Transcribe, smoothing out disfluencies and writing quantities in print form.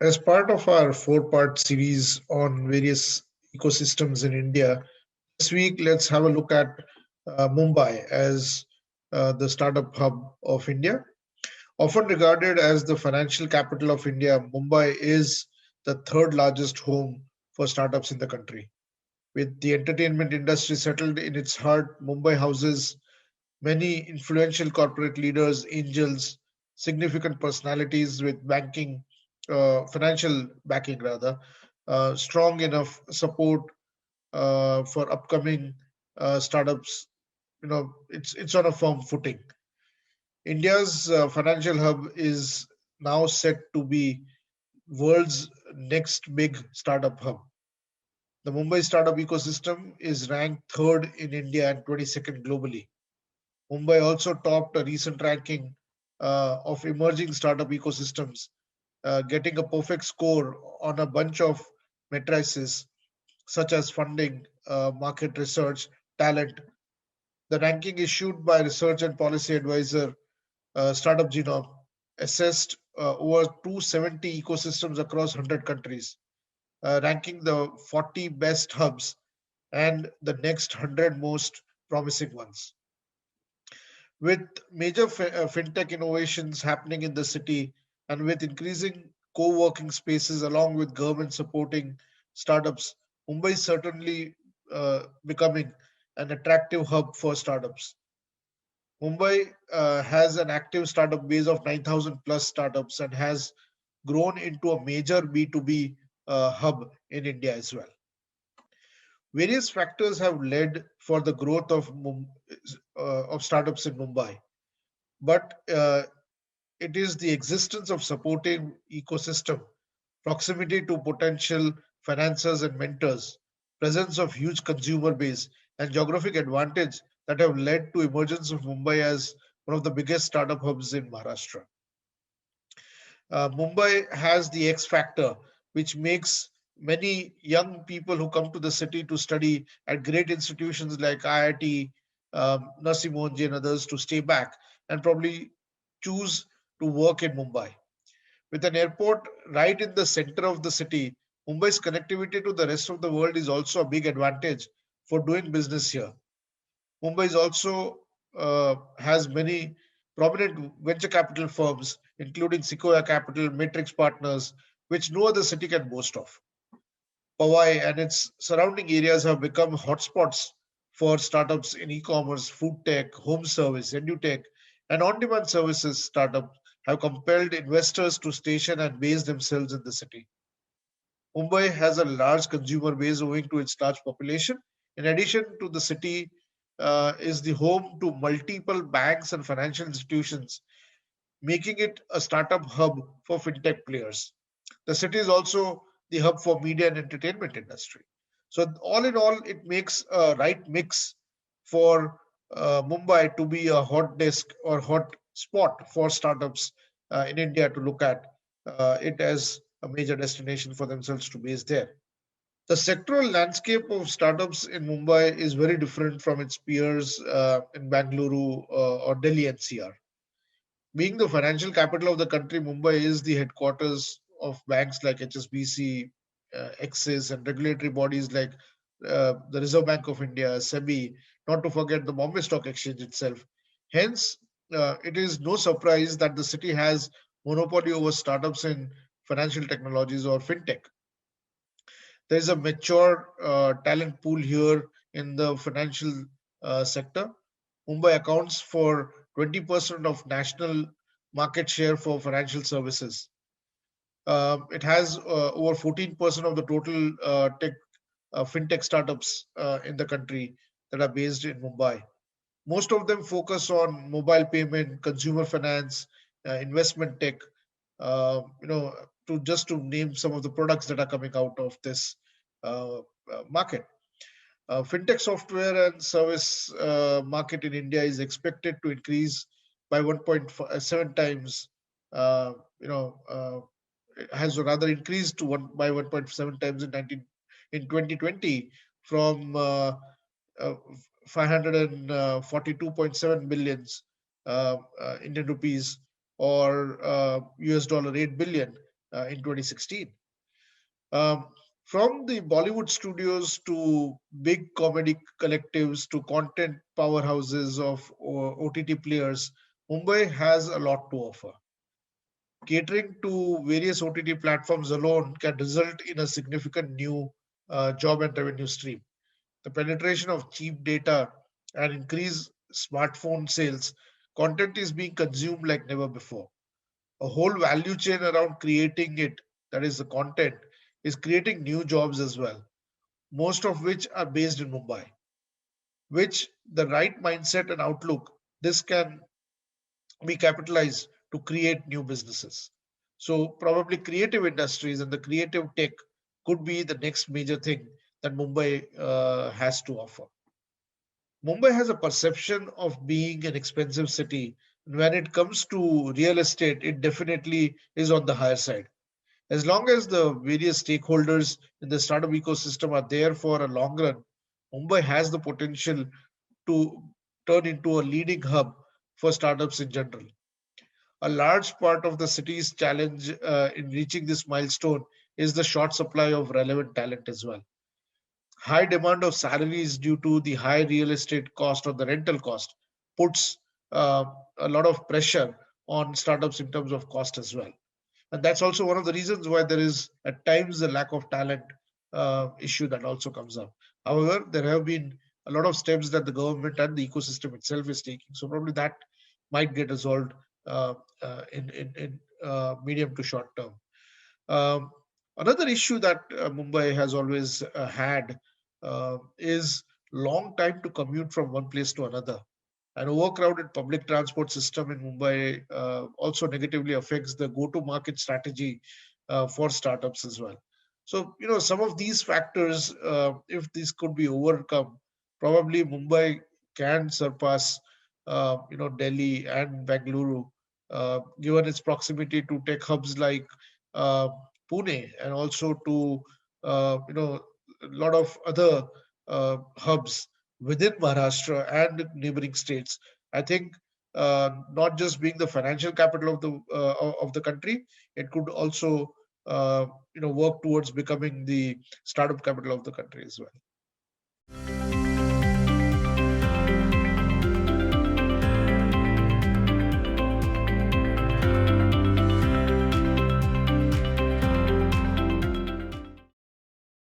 As part of our four-part series on various ecosystems in India, this week let's have a look at Mumbai as the startup hub of India. Often regarded as the financial capital of India, Mumbai is the third largest home for startups in the country. With the entertainment industry settled in its heart, Mumbai houses many influential corporate leaders, angels, significant personalities with financial backing rather, strong enough support for upcoming startups. It's on a firm footing. India's financial hub is now set to be world's next big startup hub. The Mumbai startup ecosystem is ranked third in India and 22nd globally. Mumbai also topped a recent ranking of emerging startup ecosystems, getting a perfect score on a bunch of matrices such as funding, market research, talent. The ranking issued by research and policy advisor Startup Genome assessed over 270 ecosystems across 100 countries, ranking the 40 best hubs and the next 100 most promising ones. With major fintech innovations happening in the city and with increasing co-working spaces along with government supporting startups, Mumbai is certainly becoming an attractive hub for startups. Mumbai has an active startup base of 9,000 plus startups and has grown into a major B2B hub in India as well. Various factors have led for the growth of startups in Mumbai, but it is the existence of supporting ecosystem, proximity to potential financiers and mentors, presence of huge consumer base, and geographic advantage that have led to emergence of Mumbai as one of the biggest startup hubs in Maharashtra. Mumbai has the X factor, which makes many young people who come to the city to study at great institutions like IIT, Narsee Monjee, and others to stay back and probably choose to work in Mumbai. With an airport right in the center of the city, Mumbai's connectivity to the rest of the world is also a big advantage for doing business here. Mumbai is also has many prominent venture capital firms, including Sequoia Capital, Matrix Partners, which no other city can boast of. Powai and its surrounding areas have become hotspots for startups in e-commerce, food tech, home service, edutech, and on-demand services startups have compelled investors to station and base themselves in the city. Mumbai has a large consumer base owing to its large population. In addition to the city, is the home to multiple banks and financial institutions, making it a startup hub for fintech players. The city is also the hub for media and entertainment industry. So all in all, it makes a right mix for Mumbai to be a hot desk or hot spot for startups in India to look at it as a major destination for themselves to base there. The sectoral landscape of startups in Mumbai is very different from its peers in Bangalore or Delhi NCR. Being the financial capital of the country, Mumbai is the headquarters of banks like HSBC, Axis, and regulatory bodies like the Reserve Bank of India, SEBI, not to forget the Bombay Stock Exchange itself. Hence, it is no surprise that the city has monopoly over startups in financial technologies or fintech. There is a mature talent pool here in the financial sector. Mumbai accounts for 20% of national market share for financial services. It has over 14% of the total fintech startups in the country that are based in Mumbai. Most of them focus on mobile payment, consumer finance, investment tech, you know, to just to name some of the products that are coming out of this market. Fintech software and service market in India is expected to increase by 1.7 times. You know, it has rather increased to 1.7 times in 2020 from 542.7 billions Indian rupees or US dollar 8 billion in 2016. Um, from the Bollywood studios to big comedy collectives to content powerhouses of OTT players, Mumbai has a lot to offer. Catering to various OTT platforms alone can result in a significant new job and revenue stream. The penetration of cheap data and increased smartphone sales, content is being consumed like never before. A whole value chain around creating it, that is the content, is creating new jobs as well, most of which are based in Mumbai. Which the right mindset and outlook, this can be capitalized to create new businesses. So probably creative industries and the creative tech could be the next major thing that Mumbai has to offer. Mumbai has a perception of being an expensive city. And when it comes to real estate, it definitely is on the higher side. As long as the various stakeholders in the startup ecosystem are there for a long run, Mumbai has the potential to turn into a leading hub for startups in general. A large part of the city's challenge in reaching this milestone is the short supply of relevant talent as well. High demand of salaries due to the high real estate cost or the rental cost puts uh, a lot of pressure on startups in terms of cost as well. And that's also one of the reasons why there is at times a lack of talent issue that also comes up. However, there have been a lot of steps that the government and the ecosystem itself is taking. So probably that might get resolved uh, in medium to short term. Um, Another issue that Mumbai has always had is long time to commute from one place to another. An overcrowded public transport system in Mumbai also negatively affects the go-to-market strategy for startups as well. So, some of these factors, if these could be overcome, probably Mumbai can surpass, Delhi and Bengaluru, given its proximity to tech hubs like uh, Pune and also to, a lot of other hubs within Maharashtra and neighboring states. I think not just being the financial capital of the country, it could also work towards becoming the startup capital of the country as well.